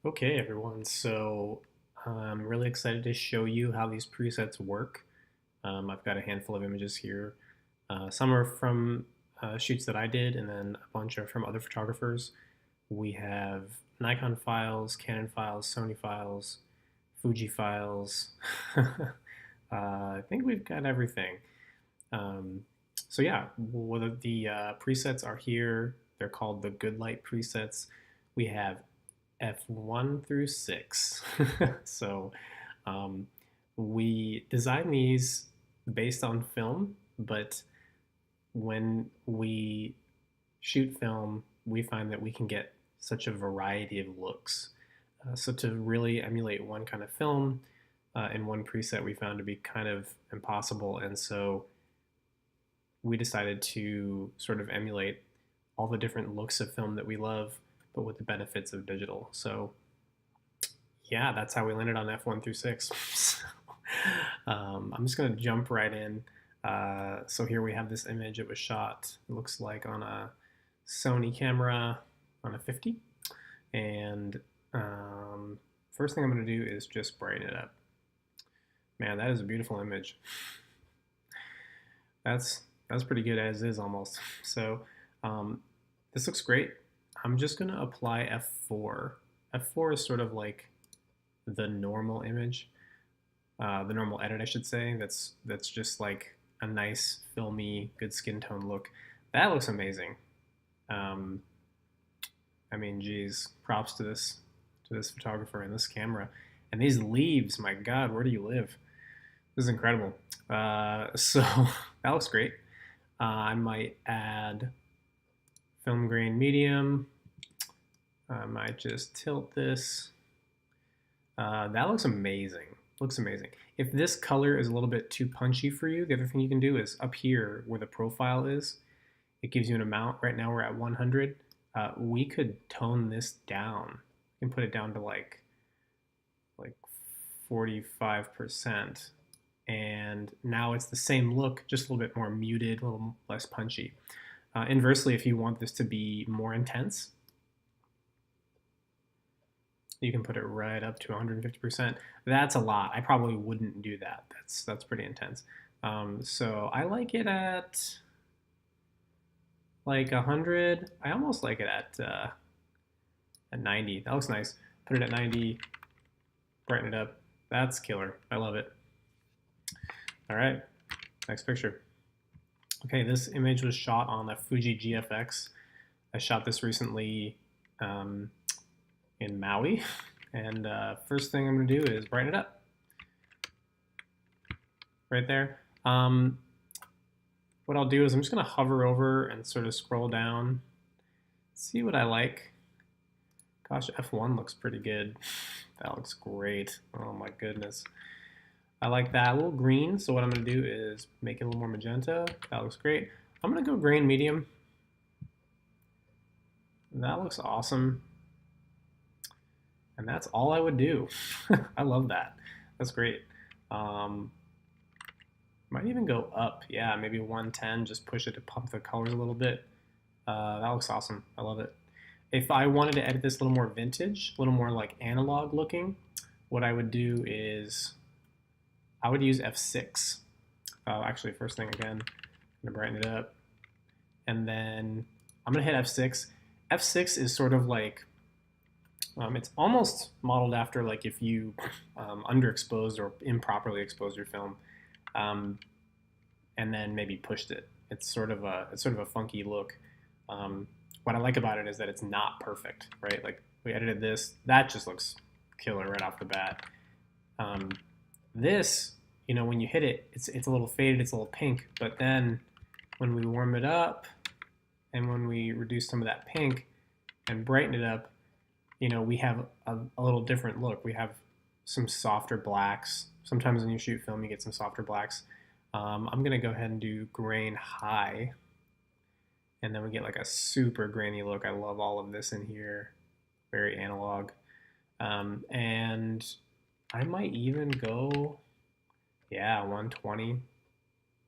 Okay, everyone. So I'm really excited to show you how these presets work. I've got a handful of images here. Some are from shoots that I did, and then a bunch are from other photographers. We have Nikon files, Canon files, Sony files, Fuji files. I think we've got everything. Um, so yeah, the presets are here. They're called the Goodlight presets. We have F1 through 6. So um, we design these based on film, but when we shoot film, we find that we can get such a variety of looks. So to really emulate one kind of film in one preset, we found to be kind of impossible. And so we decided to sort of emulate all the different looks of film that we love, but with the benefits of digital. So yeah, that's how we landed on F1 through 6. I'm just going to jump right in. So here we have this image. It was shot, it looks like, on a Sony camera on a 50. And first thing I'm going to do is just brighten it up. Man, that is a beautiful image. That's pretty good as is almost. So this looks great. I'm just going to apply F4. F4 is sort of like the normal image, the normal edit, I should say. That's just like a nice, filmy, good skin tone look. That looks amazing. I mean, geez, props to this photographer and this camera. And these leaves, my God, where do you live? This is incredible. So that looks great. I might add film grain medium. I might just tilt this. That looks amazing. Looks amazing. If this color is a little bit too punchy for you, the other thing you can do is up here where the profile is, it gives you an amount. Right now we're at 100. We could tone this down. We can put it down to like 45%. And now it's the same look, just a little bit more muted, a little less punchy. Inversely, if you want this to be more intense, you can put it right up to 150%. That's a lot. I probably wouldn't do that. That's pretty intense. So I like it at like 100. I almost like it at 90. That looks nice. Put it at 90, brighten it up. That's killer. I love it. All right, next picture. Okay, this image was shot on the Fuji GFX. I shot this recently in Maui. And first thing I'm going to do is brighten it up. Right there. What I'll do is I'm just going to hover over and sort of scroll down. See what I like. Gosh, F1 looks pretty good. That looks great. Oh my goodness. I like that. A little green, so what I'm going to do is make it a little more magenta. That looks great. I'm going to go grain medium. That looks awesome. And that's all I would do. I love that. That's great. Might even go up. Yeah, maybe 110. Just push it to pump the colors a little bit. That looks awesome. I love it. If I wanted to edit this a little more vintage, a little more like analog looking, what I would do is I would use F6. Actually, first thing again, I'm gonna brighten it up. And then I'm gonna hit F6. F6 is sort of like, it's almost modeled after like if you underexposed or improperly exposed your film, and then maybe pushed it. It's sort of a funky look. What I like about it is that it's not perfect, right? Like we edited this, that just looks killer right off the bat. This, when you hit it, it's a little faded, it's a little pink, but then when we warm it up and when we reduce some of that pink and brighten it up, we have a little different look. We have some softer blacks. Sometimes when you shoot film, you get some softer blacks. I'm gonna go ahead and do grain high, and then we get like a super grainy look. I love all of this in here, very analog. And I might even go, yeah, 120.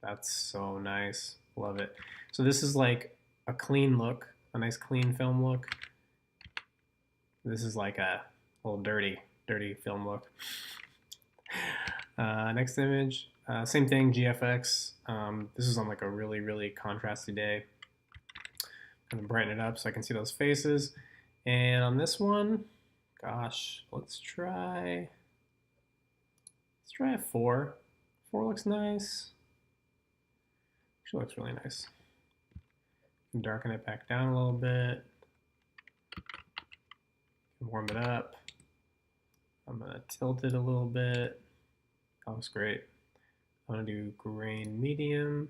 That's so nice. Love it. So this is like a clean look, a nice clean film look. This is like a A little dirty film look. Next image, same thing, GFX. This is on like a really contrasty day. I'm gonna brighten it up so I can see those faces. And on this one, gosh, let's try a 4. 4 looks nice. Actually looks really nice. Darken it back down a little bit. Warm it up. I'm gonna tilt it a little bit. That looks great. I'm gonna do grain medium.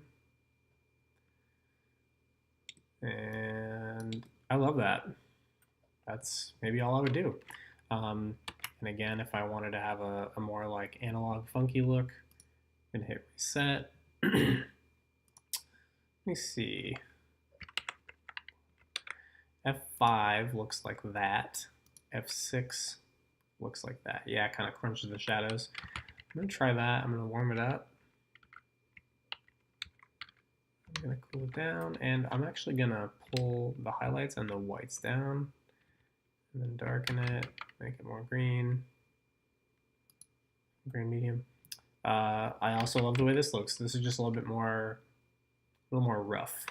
And I love that. That's maybe all I would do. And again, if I wanted to have a more like analog funky look, I'm gonna hit reset. Let me see. F5 looks like that. F6 looks like that. Yeah, it kind of crunches the shadows. I'm gonna try that. I'm gonna warm it up. I'm gonna cool it down, and I'm actually gonna pull the highlights and the whites down, and then darken it, make it more green medium. I also love the way this looks. This is just a little more rough.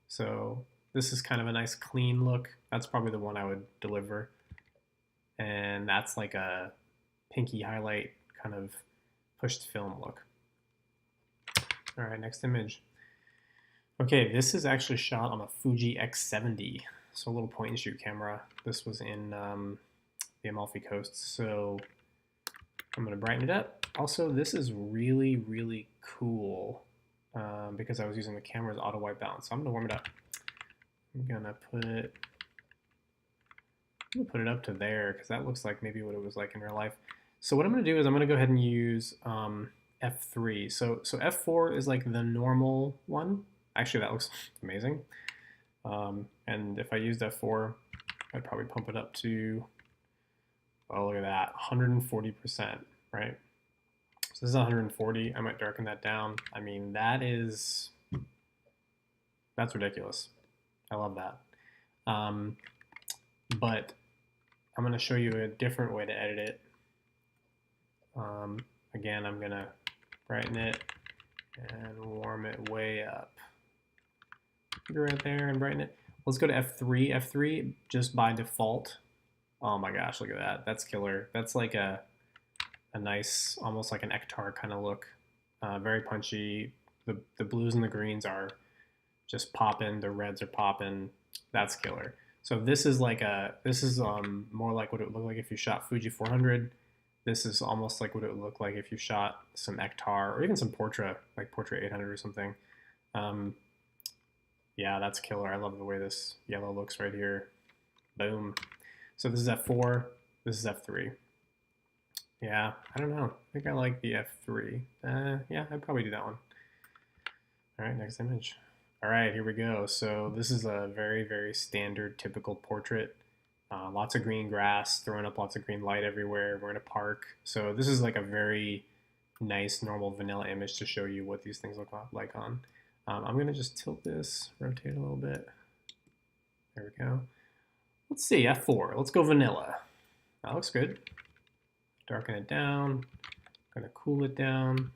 So this is kind of a nice clean look. That's probably the one I would deliver. And that's like a pinky highlight kind of pushed film look. All right, next image. Okay, this is actually shot on a Fuji X70, so a little point and shoot camera. This was in the Amalfi Coast, so I'm gonna brighten it up. Also, this is really cool because I was using the camera's auto white balance, so I'm gonna warm it up. I'm gonna put it up to there because that looks like maybe what it was like in real life. So what I'm gonna do is I'm gonna go ahead and use F3. So F4 is like the normal one. Actually, that looks amazing. And if I used F4, I'd probably pump it up to, oh, look at that, 140%, right? So this is 140. I might darken that down. I mean, that's ridiculous. I love that. But I'm going to show you a different way to edit it. Again, I'm going to brighten it and warm it way up. Right there and brighten it. Let's go to F3. F3 just by default. Oh my gosh, look at that. That's killer. That's like a nice, almost like an Ektar kind of look. Very punchy. The blues and the greens are just popping. The reds are popping. That's killer. So this is like more like what it would look like if you shot Fuji 400. This is almost like what it would look like if you shot some Ektar or even some Portra, like Portra 800 or something. Yeah, that's killer. I love the way this yellow looks right here. Boom. So this is F4. This is F3. Yeah, I don't know. I think I like the F3. Yeah, I'd probably do that one. All right, next image. All right, here we go. So this is a very standard, typical portrait. Lots of green grass, throwing up lots of green light everywhere. We're in a park. So this is like a very nice, normal vanilla image to show you what these things look like on. I'm going to just tilt this, rotate a little bit. There we go. Let's see, F4. Let's go vanilla. That looks good. Darken it down. I'm going to cool it down.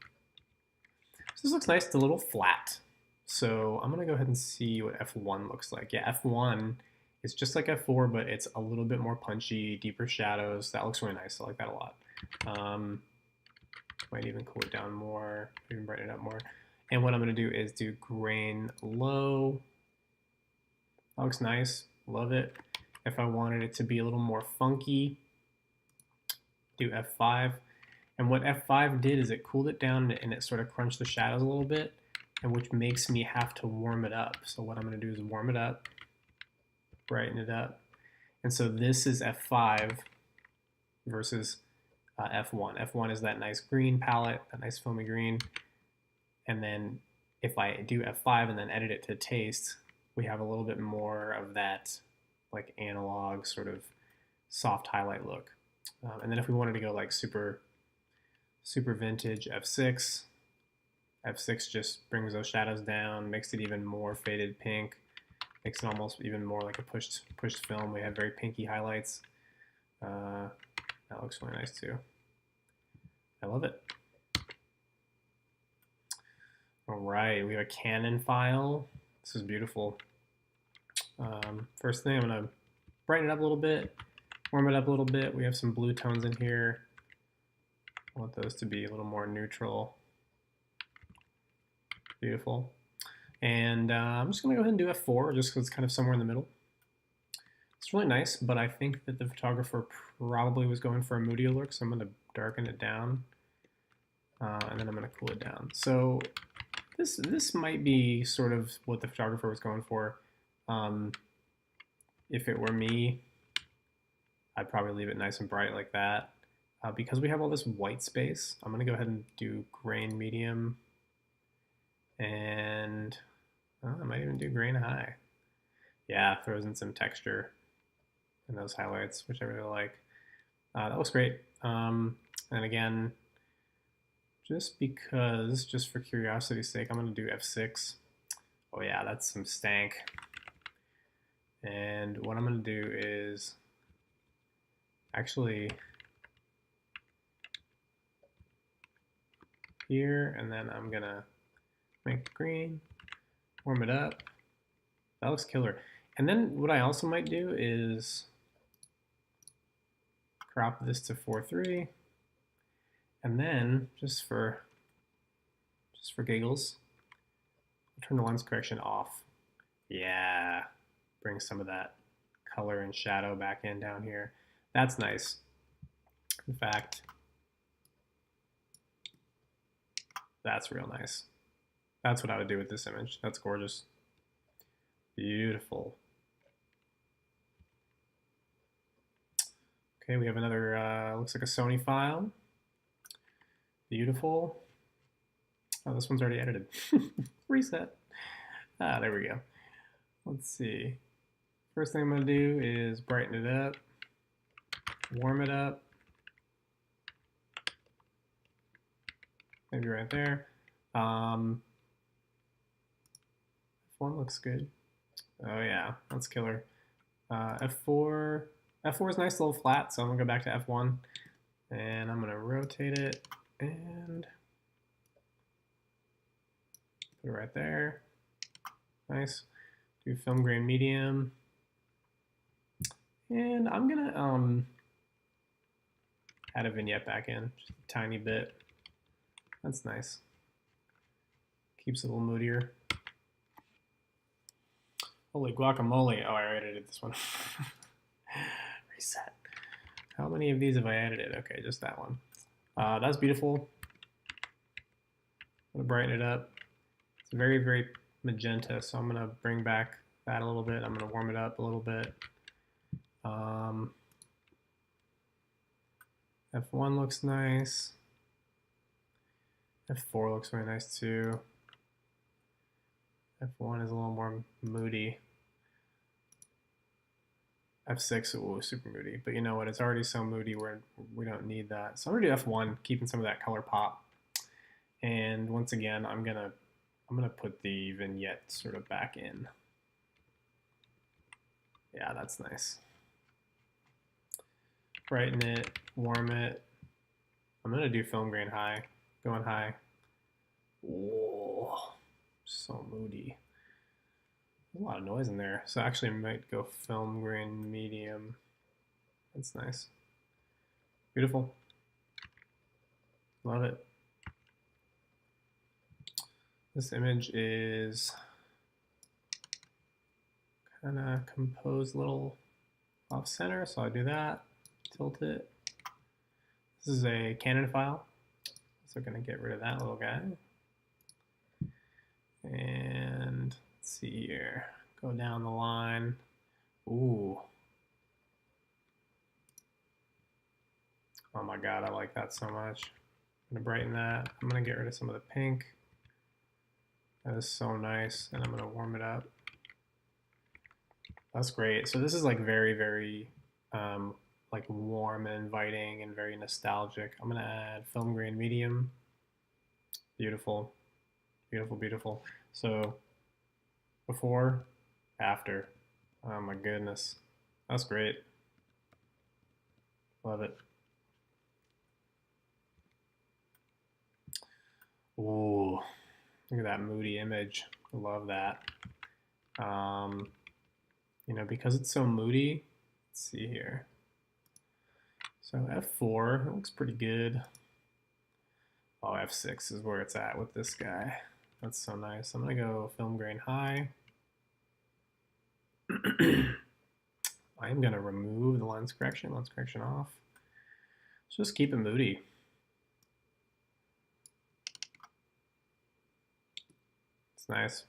So this looks nice. It's a little flat. So I'm going to go ahead and see what F1 looks like. Yeah, F1 is just like F4, but it's a little bit more punchy, deeper shadows. That looks really nice. I like that a lot. Might even cool it down more, even brighten it up more. And what I'm going to do is do grain low. That looks nice. Love it. If I wanted it to be a little more funky, do F5. And what F5 did is it cooled it down and it sort of crunched the shadows a little bit, and which makes me have to warm it up. So what I'm going to do is warm it up, brighten it up. And so this is F5 versus F1. F1 is that nice green palette, that nice filmy green. And then if I do F5 and then edit it to taste, we have a little bit more of that like analog sort of soft highlight look. And then if we wanted to go like super vintage, F6. F6 just brings those shadows down, makes it even more faded pink, makes it almost even more like a pushed film. We have very pinky highlights. That looks really nice too. I love it. All right, we have a Canon file. This is beautiful. First thing, I'm gonna brighten it up a little bit, warm it up a little bit. We have some blue tones in here. I want those to be a little more neutral. Beautiful. And I'm just gonna go ahead and do F4 just because it's kind of somewhere in the middle. It's really nice, but I think that the photographer probably was going for a moodier look, so I'm gonna darken it down, and then I'm gonna cool it down. So this might be sort of what the photographer was going for. If it were me, I'd probably leave it nice and bright like that. Because we have all this white space, I'm gonna go ahead and do grain medium, and I might even do grain high. Yeah, throws in some texture in those highlights, which I really like. That looks great. And again, just for curiosity's sake, I'm gonna do F6. Oh yeah, that's some stank. And what I'm gonna do is actually here, and then I'm gonna make it green, warm it up. That looks killer. And then what I also might do is crop this to 4:3, and then just for giggles, turn the lens correction off. Yeah, bring some of that color and shadow back in down here. That's nice. In fact, that's real nice. That's what I would do with this image. That's gorgeous. Beautiful. Okay, we have another, looks like a Sony file. Beautiful. Oh, this one's already edited. Reset. Ah, there we go. Let's see. First thing I'm gonna do is brighten it up, warm it up. Maybe right there. F1 looks good. Oh yeah, that's killer. F4 is nice, a little flat, so I'm gonna go back to F1, and I'm gonna rotate it and put it right there. Nice. Do film grain medium, and I'm gonna add a vignette back in, just a tiny bit. That's nice. Keeps it a little moodier. Holy guacamole. Oh, I edited this one. Reset. How many of these have I edited? Okay, just that one. That's beautiful. I'm gonna brighten it up. It's very, very magenta, so I'm gonna bring back that a little bit. I'm gonna warm it up a little bit. F1 looks nice. F4 looks really nice too. F1 is a little more moody. F6, ooh, super moody. But you know what? It's already so moody we don't need that. So I'm gonna do F1, keeping some of that color pop. And once again, I'm gonna put the vignette sort of back in. Yeah, that's nice. Brighten it, warm it. I'm gonna do film grain high, going high. Whoa, so moody. There's a lot of noise in there. So actually I might go film grain medium. That's nice. Beautiful. Love it. This image is kind of composed a little off center, so I do that, tilt it. This is a Canon file, so we're gonna get rid of that little guy. And let's see here, go down the line. Ooh. Oh my God, I like that so much. I'm gonna brighten that. I'm gonna get rid of some of the pink. That is so nice, and I'm gonna warm it up. That's great. So this is like very, very like warm and inviting and very nostalgic. I'm gonna add film grain medium. Beautiful, beautiful, beautiful. So before, after. Oh my goodness, that's great. Love it. Ooh, look at that moody image. Love that. You know, because it's so moody, let's see here. So F4, it looks pretty good. Oh, F6 is where it's at with this guy. That's so nice. I'm gonna go film grain high. I'm gonna remove the lens correction off. Let's just keep it moody. It's nice.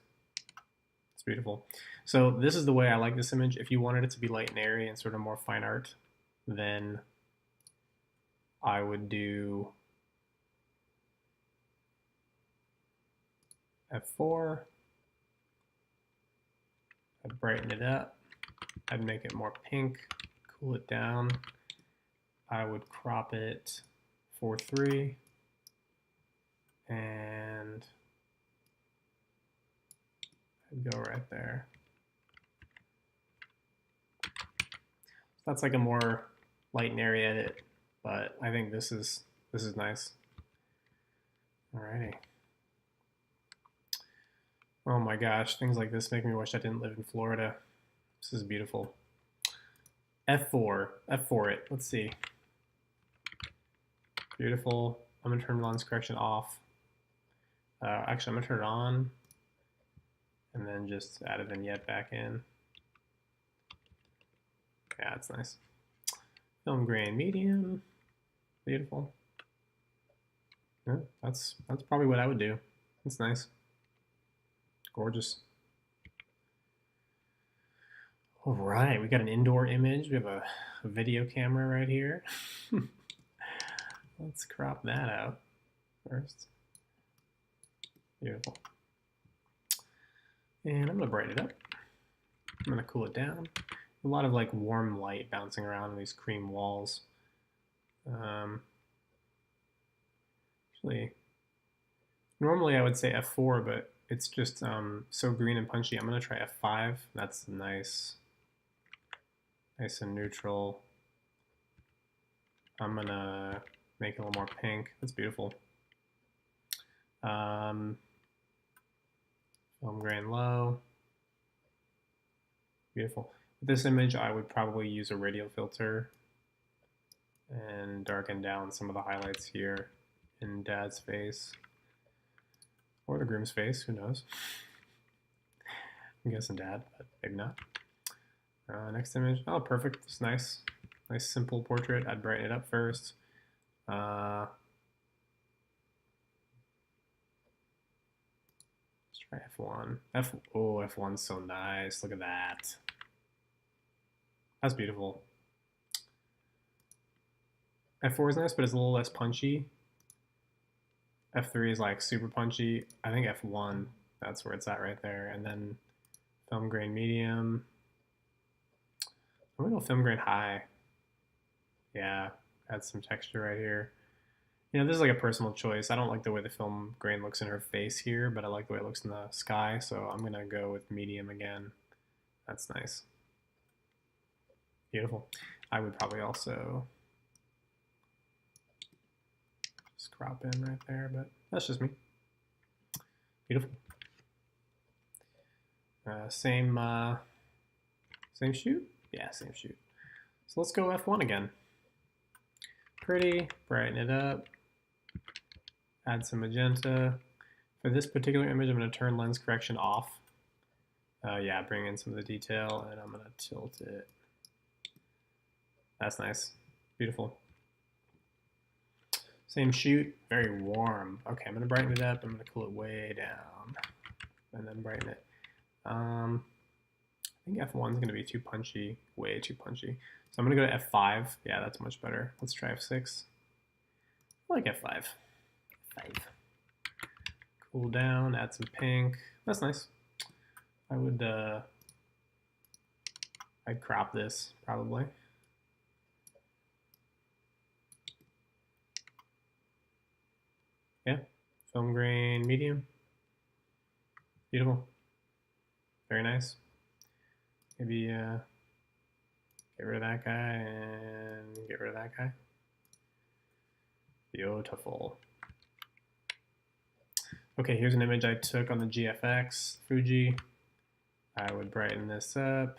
It's beautiful. So this is the way I like this image. If you wanted it to be light and airy and sort of more fine art, then I would do F4. I'd brighten it up. I'd make it more pink, cool it down. I would crop it 4:3 and I'd go right there. So that's like a more light and airy edit, but I think this is nice. Alrighty. Oh my gosh, things like this make me wish I didn't live in Florida. This is beautiful. F4 it. Let's see. Beautiful. I'm gonna turn the lens correction off. Actually, I'm gonna turn it on, and then just add a vignette back in. Yeah, it's nice. Film grain medium. Beautiful. Yeah, that's probably what I would do. It's nice. Gorgeous. All right, we got an indoor image. We have a video camera right here. Let's crop that out first. Beautiful. And I'm gonna brighten it up. I'm gonna cool it down. A lot of like warm light bouncing around on these cream walls. Actually, normally I would say F4, but it's just so green and punchy. I'm gonna try F5. That's nice. Nice and neutral. I'm gonna make it a little more pink. That's beautiful. Film grain low. Beautiful. With this image, I would probably use a radial filter and darken down some of the highlights here in Dad's face. Or the groom's face, who knows? I'm guessing Dad, but maybe not. Next image. Oh, perfect. It's nice. Nice simple portrait. I'd brighten it up first. Let's try F1. Oh, F1's so nice. Look at that. That's beautiful. F4 is nice, but it's a little less punchy. F3 is like super punchy. I think F1, that's where it's at right there. And then film grain medium. I'm gonna go film grain high. Yeah, add some texture right here. You know, this is like a personal choice. I don't like the way the film grain looks in her face here, but I like the way it looks in the sky, so I'm gonna go with medium again. That's nice. Beautiful. I would probably also just crop in right there, but that's just me. Beautiful. Same shoot? Yeah, same shoot. So let's go F1 again. Pretty, brighten it up, add some magenta. For this particular image, I'm going to turn lens correction off. Yeah, bring in some of the detail, and I'm going to tilt it. That's nice. Beautiful. Same shoot, very warm. Okay, I'm going to brighten it up. I'm going to cool it way down, and then brighten it. I think F1 is going to be too punchy, way too punchy. So I'm going to go to F5. Yeah, that's much better. Let's try F6. I like F5. F5. Cool down, add some pink. That's nice. I would, I'd crop this probably. Yeah, film grain medium. Beautiful. Very nice. Maybe get rid of that guy and get rid of that guy. Beautiful. Okay, here's an image I took on the GFX Fuji. I would brighten this up.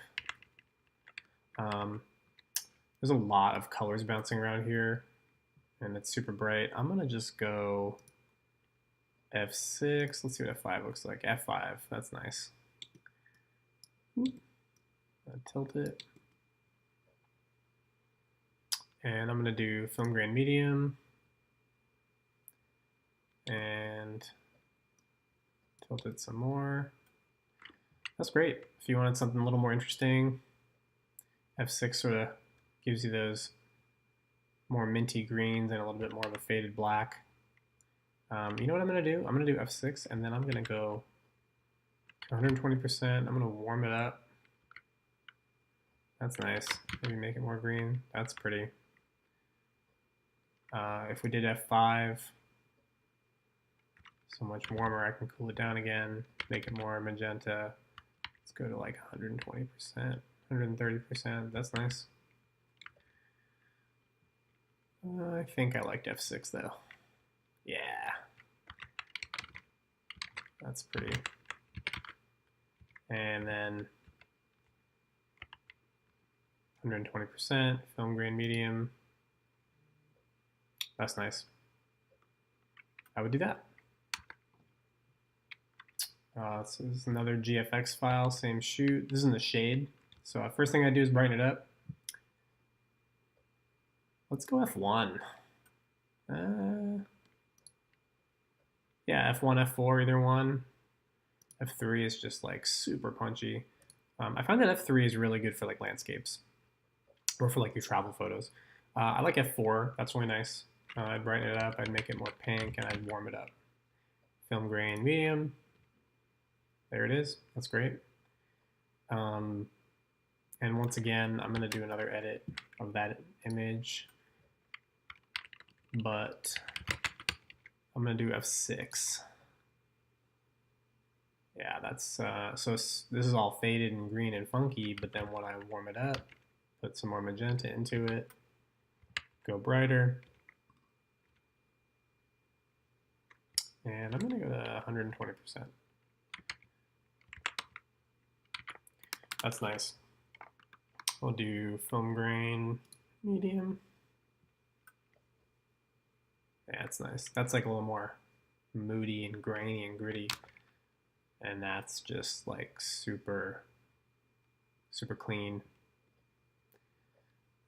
There's a lot of colors bouncing around here, and it's super bright. I'm gonna just go F6. Let's see what F5 looks like. F5, that's nice. Tilt it. And I'm gonna do film grain medium. And tilt it some more. That's great. If you wanted something a little more interesting, F6 sort of gives you those more minty greens and a little bit more of a faded black. You know what I'm gonna do? I'm gonna do F6 and then I'm gonna go to 120%. I'm gonna warm it up. That's nice. Maybe make it more green. That's pretty. If we did F5, so much warmer, I can cool it down again, make it more magenta. Let's go to like 120%, 130%. That's nice. I think I liked F6 though. Yeah. That's pretty. And then 120%, film grain medium. That's nice. I would do that. So this is another GFX file, same shoot. This is in the shade. So first thing I do is brighten it up. Let's go F1. Yeah, F1, F4, either one. F3 is just like super punchy. I find that F3 is really good for like landscapes or for like your travel photos. I like F4, that's really nice. I'd brighten it up, I'd make it more pink, and I'd warm it up. Film grain medium. There it is, that's great. And once again, I'm gonna do another edit of that image, but I'm gonna do F6. Yeah, that's, so this is all faded and green and funky, but then when I warm it up, put some more magenta into it, go brighter, and I'm gonna go to 120%. That's nice. We'll do film grain medium. Yeah, it's nice. That's like a little more moody and grainy and gritty. And that's just like super, super clean.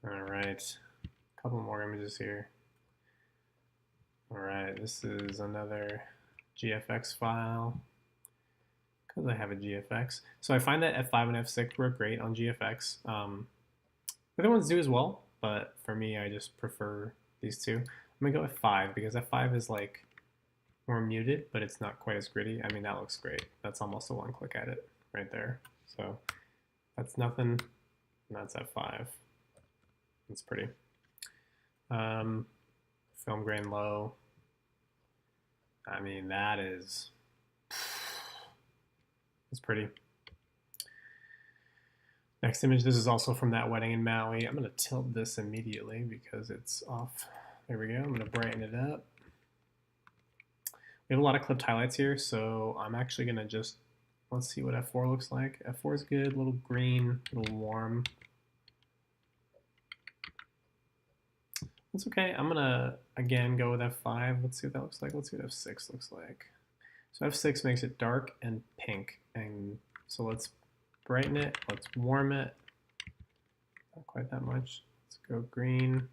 All right, a couple more images here. All right, this is another GFX file because I have a GFX. So I find that F5 and F6 work great on GFX. Other ones do as well, but for me, I just prefer these two. I'm gonna go F5 because F5 is like more muted, but it's not quite as gritty. I mean, that looks great. That's almost a one-click edit right there. So that's nothing, and that's F5. It's pretty. Film grain low. I mean, that is, it's pretty. Next image, this is also from that wedding in Maui. I'm gonna tilt this immediately because it's off. There we go, I'm gonna brighten it up. We have a lot of clipped highlights here, so I'm actually gonna just, let's see what F4 looks like. F4 is good, a little green, a little warm. It's okay, I'm gonna, again, go with F5. Let's see what that looks like. Let's see what F6 looks like. So F6 makes it dark and pink. And so let's brighten it, let's warm it. Not quite that much. Let's go green.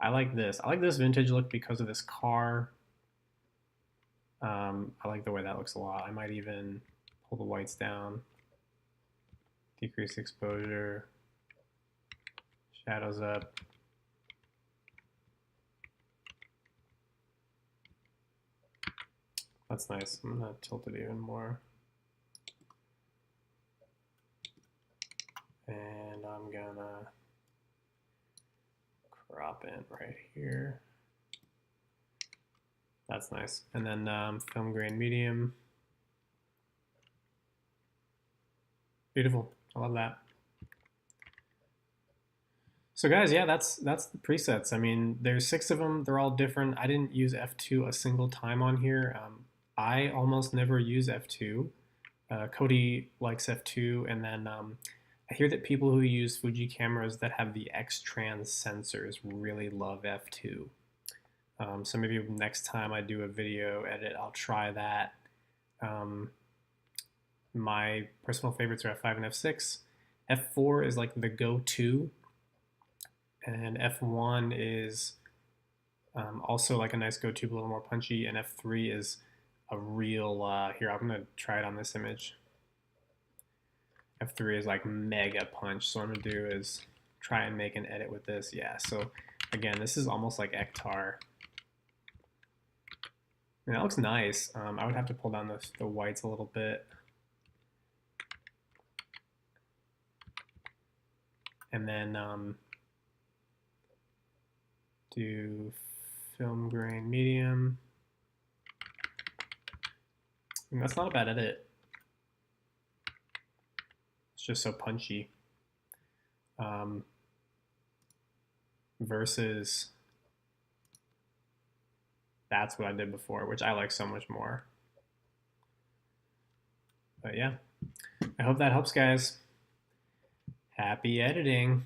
I like this. I like this vintage look because of this car. I like the way that looks a lot. I might even pull the whites down, decrease exposure, shadows up. That's nice. I'm gonna tilt it even more. And I'm gonna crop in right here. That's nice. And then film grain medium. Beautiful. I love that. So guys, yeah, that's the presets. I mean, there's 6 of them. They're all different. I didn't use F2 a single time on here. I almost never use F2. Cody likes F2, and then I hear that people who use Fuji cameras that have the X-trans sensors really love F2. So maybe next time I do a video edit, I'll try that. Um, my personal favorites are F5 and F6. F4 is like the go-to, and F1 is also like a nice go-to, but a little more punchy, and F3 is a real, here, I'm gonna try it on this image. F3 is like mega punch, so what I'm gonna do is try and make an edit with this. Yeah, so again, this is almost like Ektar. I mean, that looks nice. I would have to pull down the whites a little bit. And then do film grain medium. And that's not a bad edit. It's just so punchy. Versus that's what I did before, which I like so much more. But yeah, I hope that helps, guys. Happy editing.